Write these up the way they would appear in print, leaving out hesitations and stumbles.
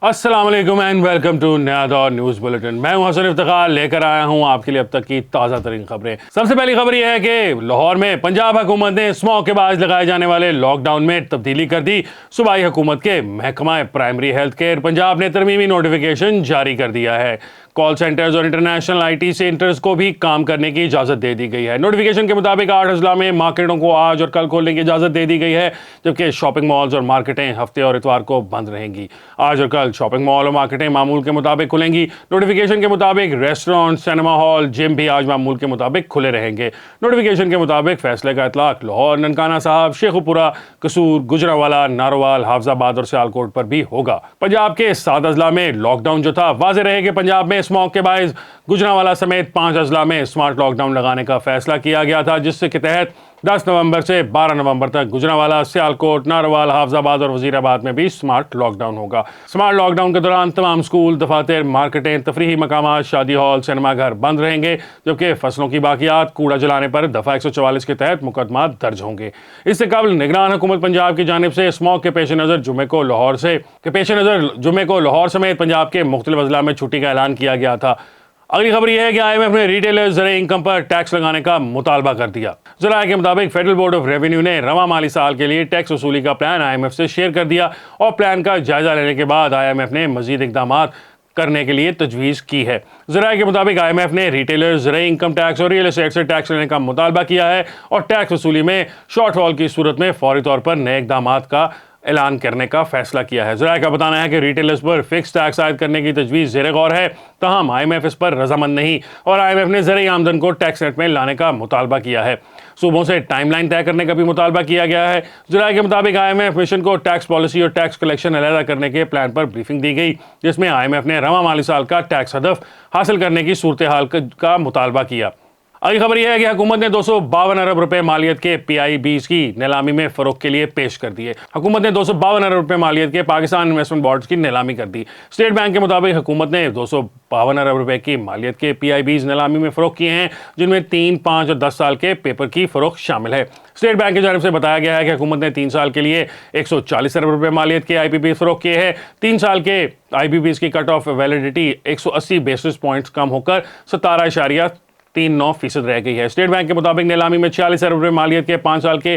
अस्सलाम वालेकुम and welcome to नया दौर न्यूज़ बुलेटिन। मैं हूं हसन इफ्तिखार, लेकर आया हूं आपके लिए अब तक की ताज़ा तरीन खबरें। सबसे पहली खबर यह है कि लाहौर में पंजाब हुकूमत ने स्मॉग के बायस लगाए जाने वाले लॉकडाउन में तब्दीली कर दी। सूबाई हुकूमत के महकमा प्राइमरी हेल्थ केयर पंजाब ने तरमीमी नोटिफिकेशन जारी कर दिया है। कॉल सेंटर्स और इंटरनेशनल IT सेंटर्स को भी काम करने की इजाज़त दे दी गई है। नोटिफिकेशन के मुताबिक 8 अजला में मार्केटों को आज और कल खोलने की इजाज़त दे दी गई है, जबकि शॉपिंग मॉल्स और मार्केटें हफ्ते और इतवार को बंद रहेंगी। आज और कल शॉपिंग मॉल और मार्केटें मामूल के मुताबिक खुलेंगी। नोटिफिकेशन के मुताबिक रेस्टोरेंट, सिनेमा हॉल, जिम भी आज मामूल के मुताबिक खुले रहेंगे। नोटिफिकेशन के मुताबिक फैसले का इतलाक लाहौर, ननकाना साहब, शेखुपुरा, कसूर, गुजरावाला, नारोवाल, हाफजाबाद और सियालकोट पर भी होगा। पंजाब के 7 अजला में लॉकडाउन जो था वाज़ेह रहे कि पंजाब में स्मॉग के बायस गुजरावाला समेत 5 अजला में स्मार्ट लॉकडाउन लगाने का फैसला किया गया था, जिसके तहत 10 नवंबर से 12 नवंबर तक गुजरावाला, सियालकोट, नारोवाल, हाफजाबाद और वजीराबाद में भी स्मार्ट लॉकडाउन होगा। स्मार्ट लॉकडाउन के दौरान तमाम स्कूल, दफातर, मार्केटें, तफरीही मकामात, शादी हॉल, सिनेमा घर बंद रहेंगे, जबकि फसलों की बाकियात, कूड़ा जलाने पर दफा 144 के तहत मुकदमा दर्ज होंगे। इससे कबल निगरान हुकूमत पंजाब की जानिब से स्मॉग के पेश नज़र जुमे को लाहौर समेत पंजाब के मुख्तलिफ अजला में छुट्टी का ऐलान किया गया था। अगली खबर यह है कि IMF ने रिटेलर्स ज़र इनकम पर टैक्स लगाने का मुतालबा कर दिया। ज़राए के मुताबिक फेडरल बोर्ड ऑफ रेवेन्यू ने रवा माली साल के लिए टैक्स वसूली का प्लान IMF से शेयर कर दिया और प्लान का जायजा लेने के बाद IMF ने मजीद इकदाम करने के लिए तजवीज़ की है। ज़राए के मुताबिक IMF ने रिटेलर्स ज़र इनकम टैक्स और रियल एस्टेट से टैक्स लेने का मुतालबा किया है और टैक्स वसूली में शॉर्टफॉल की सूरत में फौरी तौर पर नए इकदाम का ऐलान करने का फैसला किया है। ज़राए का बताना है कि रिटेलर्स पर फिक्स टैक्स आयद करने की तजवीज़ ज़ेर गौर है, तहम IMF इस पर रजामंद नहीं और IMF ने ज़र आमदन को टैक्स रेट में लाने का मुतालबा किया है। सूबों से टाइमलाइन तय करने का भी मुतालबा किया गया है। ज़राए के मुताबिक IMF मिशन को टैक्स पॉलिसी और टैक्स कलेक्शन अलहदा करने के प्लान पर ब्रीफिंग दी गई, जिसमें IMF ने रवा माली साल का टैक्स हदफ हासिल करने की सूरत हाल का मुतालबा किया। अगली खबर यह है कि हुकूमत ने 252 अरब रुपए मालियत के PIBs की नीलामी में फरोख्त के लिए पेश कर दिए। हुकूमत ने 252 अरब रुपए मालियत के पाकिस्तान इन्वेस्टमेंट बॉन्ड्स की नीलामी कर दी। स्टेट बैंक के मुताबिक हुकूमत ने 252 अरब रुपए की मालियत के PIBs नीलामी में फरोख्त किए हैं, जिनमें 3, 5 और 10 साल के पेपर की फरोख्त शामिल है। स्टेट बैंक की जानिब से बताया गया है कि हुकूमत ने 3 साल के लिए 140 अरब रुपए मालियत के IPPs फरोख्त किए हैं। 3 साल के IPPs की cut off validity 180 basis points कम होकर 17.39% रह गई है। स्टेट बैंक के मुताबिक नीलामी में 46 अरब रुपए मालियत के 5 साल के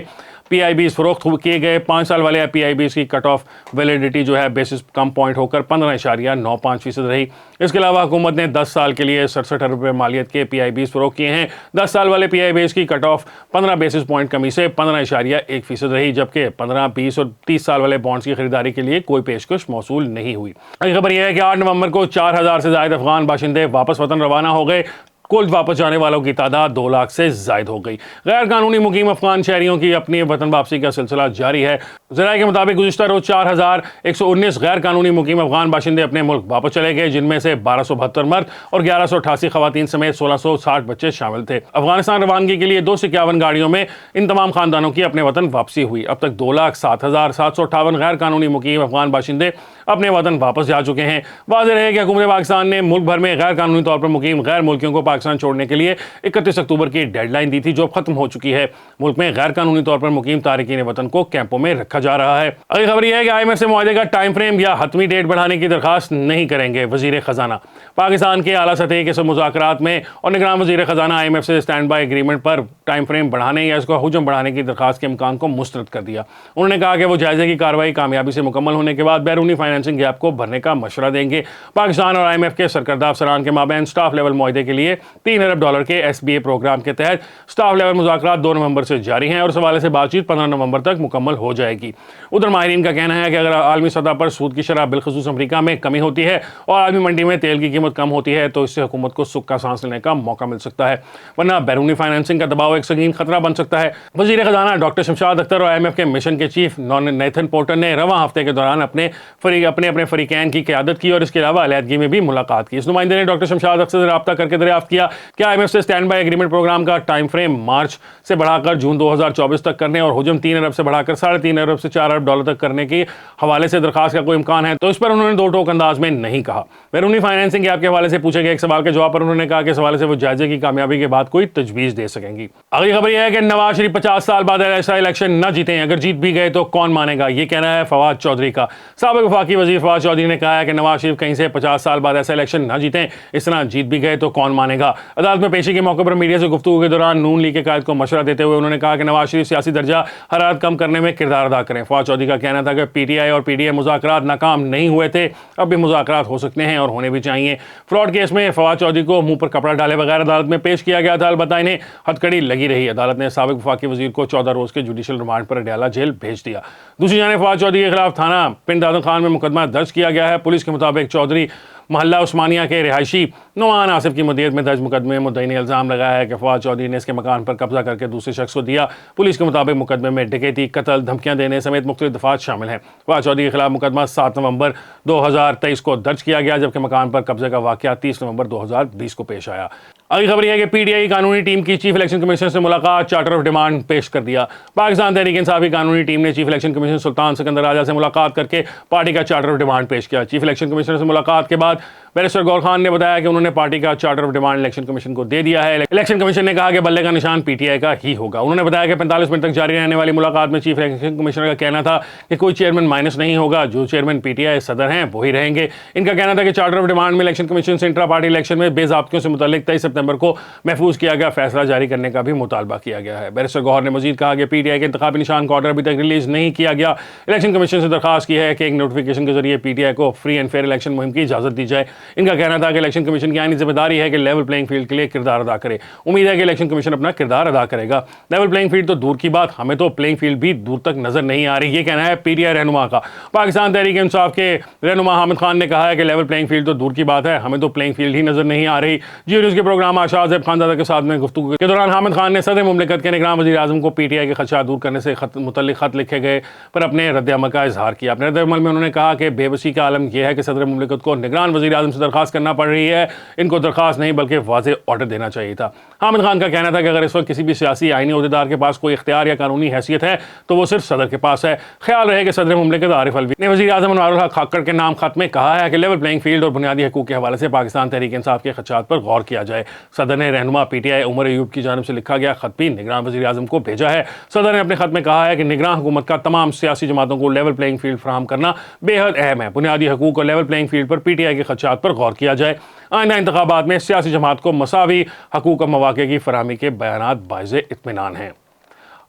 PIBs फरोख्त किए गए। 5 साल वाले PIBs की कट ऑफ वैलिडिटी जो है बेसिस कम पॉइंट होकर 15.95% रही। इसके अलावा हुकूमत ने 10 साल के लिए 67 अरब रुपए मालियत के PIBs फरोख्त किए हैं। 10 साल वाले PIBs की कट ऑफ 15 बेसिस पॉइंट कमी से 15.1% रही, जबकि 15, 20 और 30 साल वाले बॉन्ड्स की खरीदारी के लिए कोई पेशकश मौसूल नहीं हुई। अगली खबर यह है कि 8 नवंबर को 4000 से ज्यादा अफगान बाशिंदे वापस वतन रवाना हो गए। कुल वापस जाने वालों की तादाद 2 लाख से जायद हो गई। गैर कानूनी मुकीम अफगान शहरियों की अपनी वतन वापसी का सिलसिला जारी है। ज़राए के मुताबिक गुज़िश्ता रोज 4119 गैर कानूनी मुकीम अफगान बाशिंदे अपने मुल्क वापस चले गए, जिनमें से 1272 मर्द और 1188 खवातीन समेत 1660 बच्चे शामिल थे। अफगानिस्तान रवानगी के लिए 251 गाड़ियों में इन तमाम खानदानों की अपने वतन वापसी हुई। अब तक 2,07,758 गैर कानूनी मुकीम अफगान बाशिंदे अपने वतन वापस जा चुके हैं। वाज़ेह है कि हुकूमत पाकिस्तान ने मुल्क भर में गैर कानूनी तौर पर मुकीम गैर मुल्कियों को पाकिस्तान छोड़ने के लिए 31 अक्टूबर की डेडलाइन दी थी, जो खत्म हो चुकी है। मुल्क में गैर कानूनी तौर पर मुकीम तारिकीन वतन को कैंपों में रखा जा रहा है। अगली खबर यह है कि IMF से मुआहदे का टाइम फ्रेम या हतमी डेट बढ़ाने की दरखास्त नहीं करेंगे वजीर खजाना। पाकिस्तान के आला सतह के मुज़ाकरात में और निगरान वजीर खजाना IMF से स्टैंड बाई एग्रीमेंट पर टाइम फ्रेम बढ़ाने या इसको हुजम बढ़ाने की दरखास्त के इम्कान को मुस्तरद कर दिया। उन्होंने कहा कि वो जायजे की कार्रवाई कामयाबी से मुकम्मल होने के बाद बैरूनी फाइनेंसिंग गैप को भरने का मशवरा देंगे। पाकिस्तान और IMF के सरकर्दा अफसरान के माबैन स्टाफ लेवल मुआहदे के लिए $3 अरब के SBA प्रोग्राम के तहत स्टाफ लेवल मुज़ाकरात 2 नवंबर से जारी हैं और इस हवाले से बातचीत 15 नवंबर तक मुकम्मल हो जाएगी। उधर माहिरीन का कहना है कि अगर आलमी सतह पर सूद की शरह बिलखुसूस अमरीका में कमी होती है और आलमी मंडी में तेल की कीमत कम होती है, तो इससे हुकूमत को सुख का सांस लेने का मौका मिल सकता है, वरना बैरूनी फाइनेंसिंग का दबाव एक संगीन खतरा बन सकता है। वजीर खजाना डॉक्टर शमशाद अख्तर और IMF के मिशन के चीफ नेथन पोर्टर ने रवां हफ्ते के दौरान अपने फरीकैन की क़यादत की और इसके अलावा अलहदगी में भी मुलाकात की। इस नुमाइंदे ने डॉक्टर शमशाद अख्तर से रब्ता करके दरियाफ्त किया कि IMF से स्टैंड बाई एग्रीमेंट प्रोग्राम का टाइम फ्रेम मार्च से बढ़ाकर जून 2024 तक करने और हुजम 3 अरब से बढ़ाकर $3.5 अरब से $4 अरब तक करने के हवाले से दरखास्त का कोई इम्कान है, तो इस पर उन्होंने दो टोक अंदाज में नहीं कहा। बैरूनी फाइनेंसिंग गैप के हवाले से पूछे गए एक सवाल के जवाब पर उन्होंने कहा कि इस हवाले से वो जायजे की कामयाबी के बाद कोई तजवीज़ दे सकेंगी। अगली खबर यह है कि नवाज शरीफ 50 साल बाद ऐसा इलेक्शन न जीतें, अगर जीत भी गए तो कौन मानेगा, ये कहना है फवाद चौधरी का। साबिक वफाकी وفاقی وزیر فواد چودھری نے کہا ہے کہ نواز شریف کہیں سے 50 سال بعد ایسا الیکشن نہ جیتیں، اس طرح جیت بھی گئے تو کون مانے گا۔ عدالت میں پیشی کے موقع پر میڈیا سے گفتگو کے دوران نون لیگ کے قائد کو مشورہ دیتے ہوئے انہوں نے کہا کہ نواز شریف سیاسی درجہ حرارت کم کرنے میں کردار ادا کریں۔ فواد چودھری کا کہنا تھا کہ پی ٹی آئی اور پی ڈی اے مذاکرات ناکام نہیں ہوئے تھے، اب بھی مذاکرات ہو سکتے ہیں اور ہونے بھی چاہیے۔ فراڈ کیس میں فواد چودھری کو منہ پر کپڑا ڈالے بغیر عدالت میں پیش کیا گیا تھا، البتہ انہیں ہتھکڑی لگی رہی۔ عدالت نے سابق وفاقی وزیر کو 14 روز کے جوڈیشل ریمانڈ پر اڈیالہ جیل بھیج دیا۔ دوسری جانب فواد چودھری کے خلاف تھانہ پنڈ دادن خان میں مقدمہ درج کیا گیا ہے۔ پولیس کے مطابق چودھری محلہ عثمانیہ کے رہائشی نعمان آصف کی مدیریت میں درج مقدمے میں مدعی نے الزام لگایا ہے کہ فواد چودھری نے اس کے مکان پر قبضہ کر کے دوسرے شخص کو دیا۔ پولیس کے مطابق مقدمے میں ڈکیتی، قتل، دھمکیاں دینے سمیت مختلف دفعات شامل ہیں۔ فواد چودھری کے خلاف مقدمہ 7 نومبر 2023 کو درج کیا گیا، جبکہ مکان پر قبضے کا واقعہ 30 نومبر 2020 کو پیش آیا۔ اگلی خبر یہ ہے کہ پی ڈی آئی کی قانونی ٹیم کی چیف الیکشن کمیشنر سے ملاقات، چارٹر آف ڈیمانڈ پیش کر دیا۔ پاکستان تحریک انصاف کی قانونی ٹیم نے چیف الیکشن کمیشنر سلطان سکندر راجہ سے ملاقات کر کے پارٹی کا چارٹر آف ڈیمانڈ پیش کیا۔ چیف الیکشن کمیشنر سے ملاقات کے بعد بیرسٹر گور خان نے بتایا کہ انہوں نے پارٹی کا charter of demand election commission کو دے دیا ہے۔ الیکشن کمیشن نے کہا کہ بلے کا نشان پی ٹی آئی کا ہی ہوگا۔ انہوں نے بتایا کہ 45 منٹ تک جاری رہنے والی ملاقات میں چیف الیکشن کمیشنر کا کہنا تھا کہ کوئی چیئرمین مائنس نہیں ہوگا، جو چیئرمین پی ٹی آئی صدر ہیں وہی رہیں گے۔ ان کا کہنا تھا کہ چارٹر آف ڈیمانڈ میں الیکشن کمیشن سے انٹرا پارٹی الیکشن میں بے ضابطگیوں سے متعلق 23 ستمبر کو محفوظ کیا گیا فیصلہ جاری کرنے کا بھی مطالبہ کیا گیا ہے۔ بیرسٹر گوہر نے مزید کہا کہ پی ٹی آئی کے انتخابی نشان کا آرڈر ابھی تک ریلیز نہیں کیا گیا۔ الیکشن کمیشن سے درخواست کی ہے کہ ایک نوٹیفیکیشن کے ذریعے پی ٹی آئی کو فری اینڈ فیئر الیکشن مہم کی اجازت دی جائے۔ ان کا کہنا تھا کہ الیکشن کمیشن کی آئینی ذمہ داری ہے کہ لیول پلینگ فیلڈ کے لیے کردار ادا کرے۔ امید ہے کہ الیکشن کمیشن اپنا کردار ادا کرے گا۔ لیول پلینگ فیلڈ تو دور کی بات، ہمیں تو پلینگ فیلڈ بھی دور تک نظر نہیں آ رہی، یہ کہنا ہے پی ٹی آئی رہنما کا۔ پاکستان تحریک انصاف کے رہنما حامد خان نے کہا ہے کہ لیول پلینگ فیلڈ تو دور کی بات ہے، ہمیں تو پلینگ فیلڈ ہی نظر نہیں آ رہی۔ جیو نیوز کے پروگرام آشا زیب خانزادہ کے ساتھ میں گفتگو کے دوران حامد خان نے صدر مملکت کے نگراں وزیر اعظم کو پی ٹی آئی کے خدشات دور کرنے سے متعلق خط لکھے گئے پر اپنے رد عمل کا اظہار کیا۔ اپنے رد عمل میں انہوں نے کہا کہ بے بسی کا عالم یہ ہے کہ صدر مملکت کو نگران وزیر اعظم سے درخواست کرنا پڑ رہی ہے، ان کو درخواست نہیں بلکہ واضح آرڈر دینا چاہیے تھا۔ حامد خان کا کہنا تھا کہ اگر اس وقت کسی بھی سیاسی آئینی عہدیدار کے پاس کوئی اختیار یا قانونی حیثیت ہے تو وہ صرف صدر کے پاس ہے۔ خیال رہے کہ صدر مملکت عارف الوی نے وزیر اعظم انوار الحق کھکڑ کے نام خط میں کہا ہے کہ لیول پلینگ فیلڈ اور بنیادی حقوق کے حوالے سے پاکستان تحریک انصاف کے خدشات پر غور کیا جائے۔ صدر نے رہنما P T I Omar Ayub کی جانب سے لکھا گیا خط بھی نگراں وزیر اعظم کو بھیجا ہے۔ صدر نے اپنے خط میں کہا ہے کہ نگراں حکومت کا تمام سیاسی جماعتوں کو لیول پلینگ فیلڈ فراہم کرنا بے حد اہم ہے۔ بنیادی حقوق اور level playing field per P T I کے خدشات پر غور کیا جائے۔ آئندہ انتخابات میں سیاسی جماعت کو مساوی حقوق اور مواقع کی فراہمی کے بیانات باعث اطمینان ہیں۔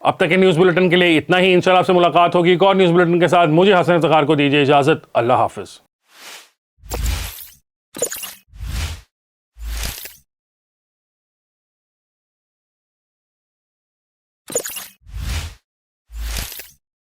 اب تک کے نیوز بلیٹن کے لیے اتنا ہی، انشاءاللہ آپ سے ملاقات ہوگی ایک اور نیوز بلیٹن کے ساتھ۔ مجھے حسن افتخار کو دیجیے اجازت، اللہ حافظ۔